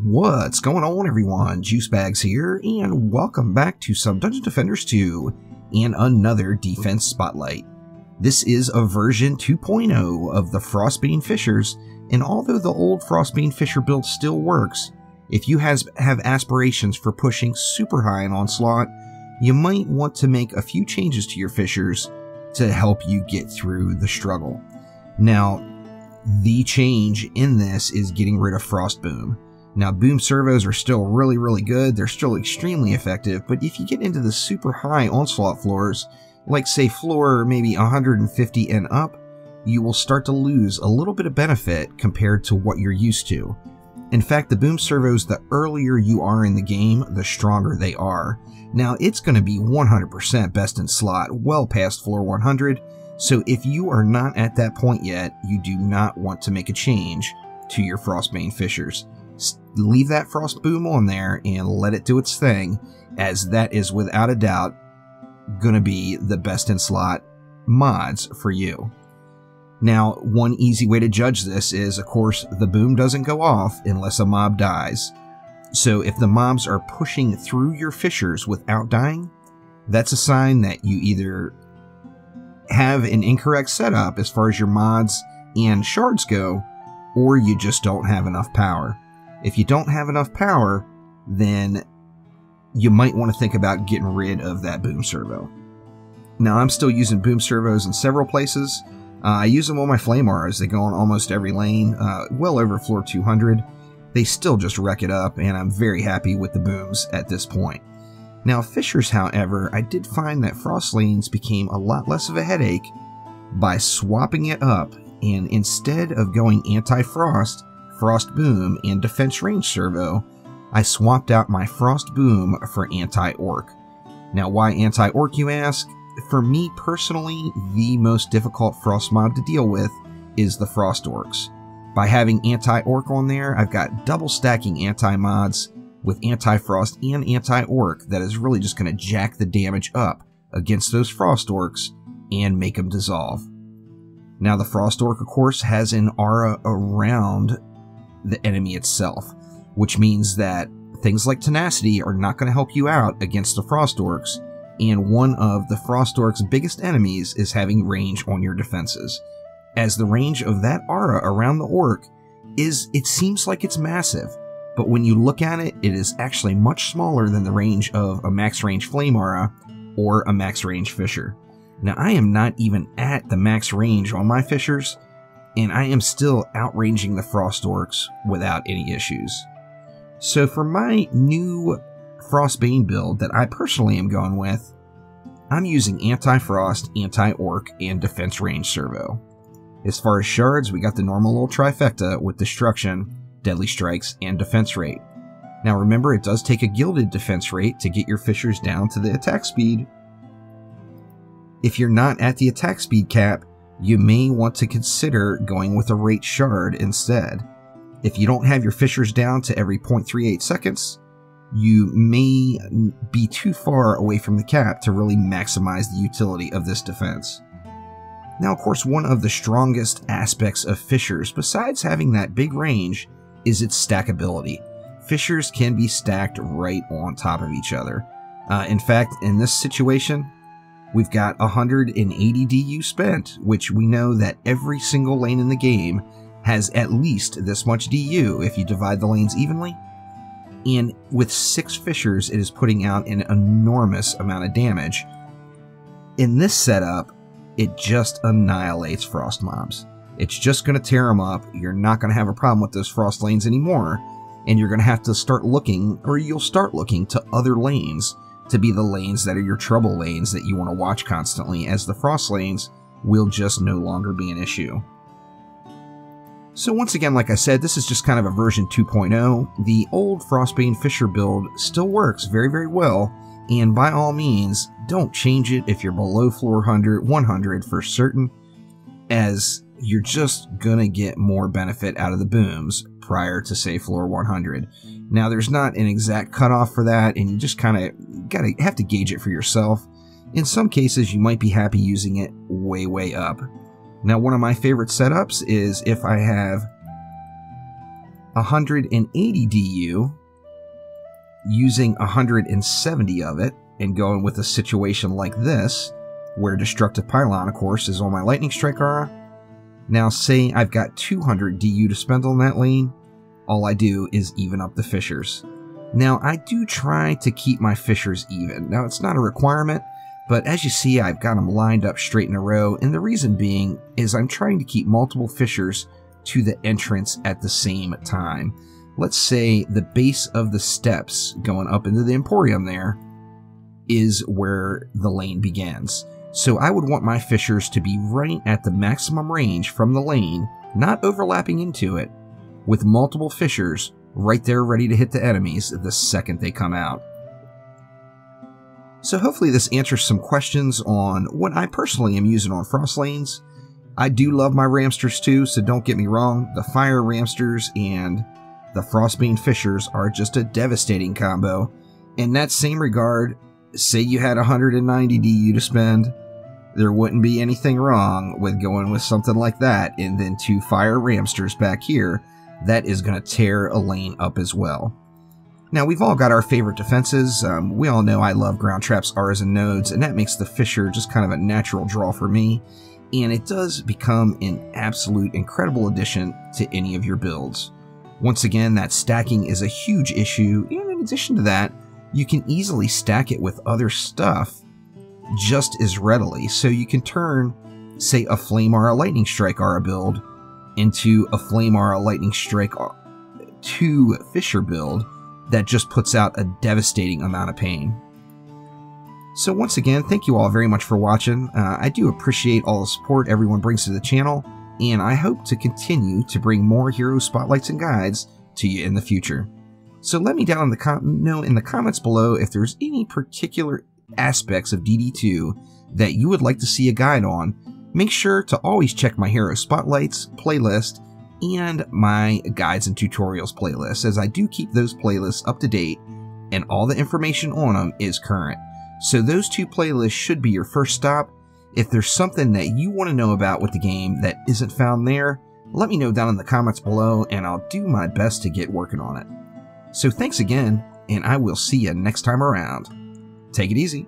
What's going on, everyone? Juicebags here, and welcome back to some Dungeon Defenders 2 and another defense spotlight. This is a version 2.0 of the Frostbane Fissures, and although the old Frostbane Fissure build still works, if you have aspirations for pushing super high in Onslaught, you might want to make a few changes to your Fissures to help you get through the struggle. Now, the change in this is getting rid of Frostbane. Now, boom servos are still really good, they're still extremely effective, but if you get into the super high Onslaught floors, like say floor maybe 150 and up, you will start to lose a little bit of benefit compared to what you're used to. In fact, the boom servos, the earlier you are in the game, the stronger they are. Now, it's going to be 100% best in slot well past floor 100, so if you are not at that point yet, you do not want to make a change to your Frostbane Fissures. Leave that Frost Boom on there and let it do its thing, as that is without a doubt going to be the best in slot mods for you. Now, one easy way to judge this is, of course, the boom doesn't go off unless a mob dies. So if the mobs are pushing through your fissures without dying, that's a sign that you either have an incorrect setup as far as your mods and shards go, or you just don't have enough power. If you don't have enough power, then you might want to think about getting rid of that boom servo. Now, I'm still using boom servos in several places. I use them on my flame auras. They go on almost every lane, well over floor 200. They still just wreck it up, and I'm very happy with the booms at this point. Now, Fissures, however, I did find that frost lanes became a lot less of a headache by swapping it up, and instead of going anti-frost, Frost Boom, and Defense Range Servo, I swapped out my Frost Boom for Anti-Orc. Now, why Anti-Orc, you ask? For me personally, the most difficult Frost mod to deal with is the Frost Orcs. By having Anti-Orc on there, I've got double stacking anti-mods with Anti-Frost and Anti-Orc that is really just going to jack the damage up against those Frost Orcs and make them dissolve. Now, the Frost Orc, of course, has an aura around the enemy itself, which means that things like tenacity are not going to help you out against the Frost Orcs, and one of the Frost Orcs' biggest enemies is having range on your defenses, as the range of that aura around the Orc it seems like it's massive, but when you look at it, it is actually much smaller than the range of a max range flame aura or a max range fissure. Now, I am not even at the max range on my fissures, and I am still outranging the Frost Orcs without any issues. So for my new Frostbane build that I personally am going with, I'm using Anti-Frost, Anti-Orc, and Defense Range Servo. As far as shards, we got the normal little trifecta with Destruction, Deadly Strikes, and Defense Rate. Now remember, it does take a gilded defense rate to get your fissures down to the attack speed. If you're not at the attack speed cap, you may want to consider going with a rate shard instead. If you don't have your fissures down to every 0.38 seconds, you may be too far away from the cap to really maximize the utility of this defense. Now, of course, one of the strongest aspects of fissures, besides having that big range, is its stackability. Fissures can be stacked right on top of each other. In fact, in this situation, we've got 180 DU spent, which we know that every single lane in the game has at least this much DU if you divide the lanes evenly. And with 6 fissures, it is putting out an enormous amount of damage. In this setup, it just annihilates frost mobs. It's just going to tear them up. You're not going to have a problem with those frost lanes anymore, and you're going to have to start looking, or you'll start looking to other lanes to be the lanes that are your trouble lanes that you want to watch constantly, as the frost lanes will just no longer be an issue. So once again, like I said, this is just kind of a version 2.0. The old Frostbane Fissure build still works very well, and by all means, don't change it if you're below floor 100 for certain, as you're just gonna get more benefit out of the booms prior to, say, floor 100. Now, there's not an exact cutoff for that, and you just kind of have to gauge it for yourself. In some cases, you might be happy using it way up. Now, one of my favorite setups is if I have 180 DU, using 170 of it, and going with a situation like this, where Destructive Pylon, of course, is on my Lightning Strike aura. Now, say I've got 200 DU to spend on that lane, all I do is even up the Fissures. Now, I do try to keep my Fissures even. Now, it's not a requirement, but as you see, I've got them lined up straight in a row, and the reason being is I'm trying to keep multiple Fissures to the entrance at the same time. Let's say the base of the steps going up into the Emporium there is where the lane begins. So I would want my Fissures to be right at the maximum range from the lane, not overlapping into it, with multiple Fissures right there ready to hit the enemies the second they come out. So hopefully this answers some questions on what I personally am using on Frost lanes. I do love my Ramsters too, so don't get me wrong, the Fire Ramsters and the Frostbane Fissures are just a devastating combo. In that same regard, say you had 190 DU to spend, there wouldn't be anything wrong with going with something like that, and then 2 Fire Ramsters back here. That is going to tear a lane up as well. Now, we've all got our favorite defenses. We all know I love ground traps, auras, and nodes, and that makes the Fissure just kind of a natural draw for me, and it does become an absolute incredible addition to any of your builds. Once again, that stacking is a huge issue, and in addition to that, you can easily stack it with other stuff just as readily, so you can turn, say, a Flame Aura Lightning Strike Aura build into a Flame Aura Lightning Strike 2 Fissure build that just puts out a devastating amount of pain. So once again, thank you all very much for watching. I do appreciate all the support everyone brings to the channel, and I hope to continue to bring more hero spotlights and guides to you in the future. So let me down in the comments below if there's any particular aspects of DD2 that you would like to see a guide on. Make sure to always check my hero spotlights playlist and my guides and tutorials playlist, as I do keep those playlists up to date and all the information on them is current. So those 2 playlists should be your first stop. If there's something that you want to know about with the game that isn't found there, let me know down in the comments below and I'll do my best to get working on it. So thanks again, and I will see you next time around. Take it easy.